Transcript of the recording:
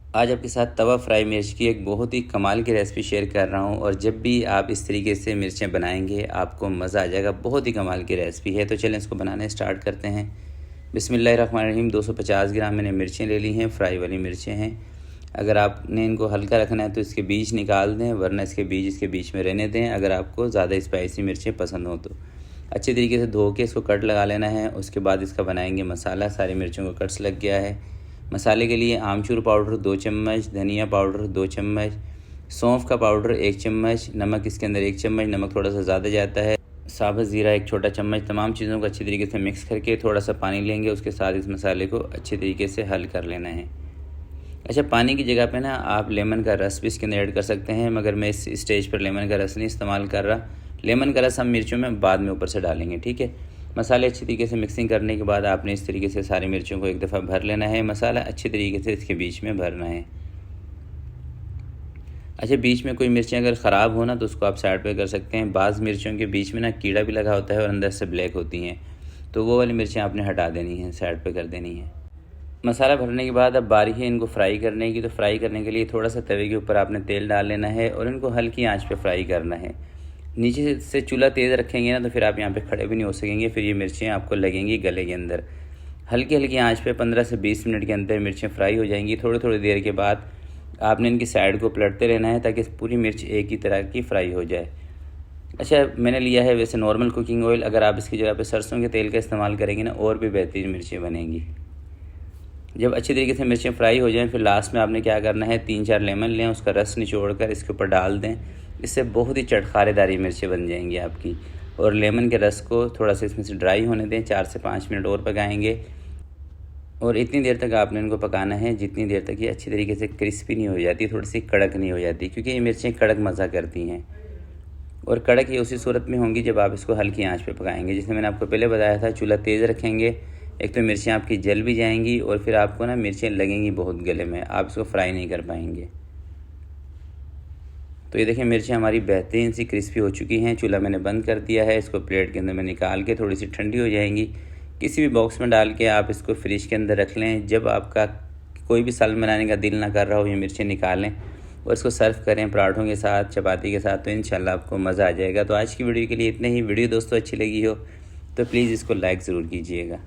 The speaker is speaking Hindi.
आज आपके साथ तवा फ्राई मिर्च की एक बहुत ही कमाल की रेसिपी शेयर कर रहा हूँ और जब भी आप इस तरीके से मिर्चें बनाएंगे आपको मज़ा आ जाएगा। बहुत ही कमाल की रेसिपी है, तो चलें इसको बनाने स्टार्ट करते हैं। बिस्मिल्लाहिर्रहमानिर्रहीम। 250 ग्राम मैंने मिर्चें ले ली हैं, फ्राई वाली मिर्चें हैं। अगर आपने इनको हल्का रखना है तो इसके बीज निकाल दें, वरना इसके बीज इसके बीच में रहने दें अगर आपको ज़्यादा स्पाइसी मिर्चें पसंद हो तो। अच्छे तरीके से धो के इसको कट लगा लेना है। उसके बाद इसका बनाएंगे मसाला। सारी मिर्चों को कट्स लग गया है। मसाले के लिए आमचूर पाउडर 2 चम्मच, धनिया पाउडर 2 चम्मच, सौंफ का पाउडर 1 चम्मच, नमक इसके अंदर 1 चम्मच, नमक थोड़ा सा ज़्यादा जाता है, साबुत ज़ीरा 1 छोटा चम्मच। तमाम चीज़ों को अच्छी तरीके से मिक्स करके थोड़ा सा पानी लेंगे, उसके साथ इस मसाले को अच्छे तरीके से हल कर लेना है। अच्छा, पानी की जगह पे ना आप लेमन का रस भी इसके अंदर ऐड कर सकते हैं, मगर मैं इस स्टेज पर लेमन का रस नहीं इस्तेमाल कर रहा। लेमन का रस हम मिर्चों में बाद में ऊपर से डालेंगे, ठीक है। मसाले अच्छी तरीके से मिक्सिंग करने के बाद आपने इस तरीके से सारी मिर्चों को एक दफ़ा भर लेना है। मसाला अच्छी तरीके से इसके बीच में भरना है। अच्छा, बीच में कोई मिर्चें अगर ख़राब हो ना तो उसको आप साइड पे कर सकते हैं। बाज़ मिर्चों के बीच में ना कीड़ा भी लगा होता है और अंदर से ब्लैक होती हैं, तो वो वाली मिर्चें आपने हटा देनी हैं, साइड पे कर देनी है। मसाला भरने के बाद अब बारी है इनको फ्राई करने की। तो फ्राई करने के लिए थोड़ा सा तवे के ऊपर आपने तेल डाल लेना है और इनको हल्की आंच पे फ्राई करना है। नीचे से चूल्हा तेज़ रखेंगे ना तो फिर आप यहाँ पे खड़े भी नहीं हो सकेंगे, फिर ये मिर्चें आपको लगेंगी गले के अंदर। हल्की हल्की आंच पे 15 से 20 मिनट के अंदर मिर्चें फ्राई हो जाएंगी। थोड़ी थोड़ी देर के बाद आपने इनकी साइड को पलटते रहना है ताकि पूरी मिर्च एक ही तरह की फ्राई हो जाए। अच्छा, मैंने लिया है वैसे नॉर्मल कुकिंग ऑयल, अगर आप इसकी जगह पे सरसों के तेल का इस्तेमाल करेंगे ना और भी बेहतरीन मिर्चें बनेंगी। जब अच्छी तरीके से मिर्चें फ्राई हो जाएं फिर लास्ट में आपने क्या करना है, 3-4 लेमन लें, उसका रस निचोड़ कर इसके ऊपर डाल दें। इससे बहुत ही चटखारेदारी मिर्चें बन जाएंगी आपकी। और लेमन के रस को थोड़ा सा इसमें से ड्राई होने दें, 4 से 5 मिनट और पकाएंगे। और इतनी देर तक आपने इनको पकाना है जितनी देर तक ये अच्छी तरीके से क्रिस्पी नहीं हो जाती, थोड़ी सी कड़क नहीं हो जाती, क्योंकि ये मिर्चें कड़क मज़ा करती हैं। और कड़क ये उसी सूरत में होंगी जब आप इसको हल्की आंच पे पकाएंगे। जिसमें मैंने आपको पहले बताया था, चूल्हा तेज़ रखेंगे, एक तो मिर्चें आपकी जल भी जाएंगी और फिर आपको ना मिर्चें लगेंगी बहुत गले में, आप इसको फ्राई नहीं कर पाएंगे। तो ये देखिए मिर्चें हमारी बेहतरीन सी क्रिस्पी हो चुकी हैं। चूल्हा मैंने बंद कर दिया है। इसको प्लेट के अंदर मैं निकाल के थोड़ी सी ठंडी हो जाएंगी, किसी भी बॉक्स में डाल के आप इसको फ्रिज के अंदर रख लें। जब आपका कोई भी सालन बनाने का दिल ना कर रहा हो, ये मिर्चें निकालें और इसको सर्व करें पराठों के साथ, चपाती के साथ, तो इंशाल्लाह आपको मज़ा आ जाएगा। तो आज की वीडियो के लिए इतने ही। वीडियो दोस्तों अच्छी लगी हो तो प्लीज़ इसको लाइक ज़रूर कीजिएगा।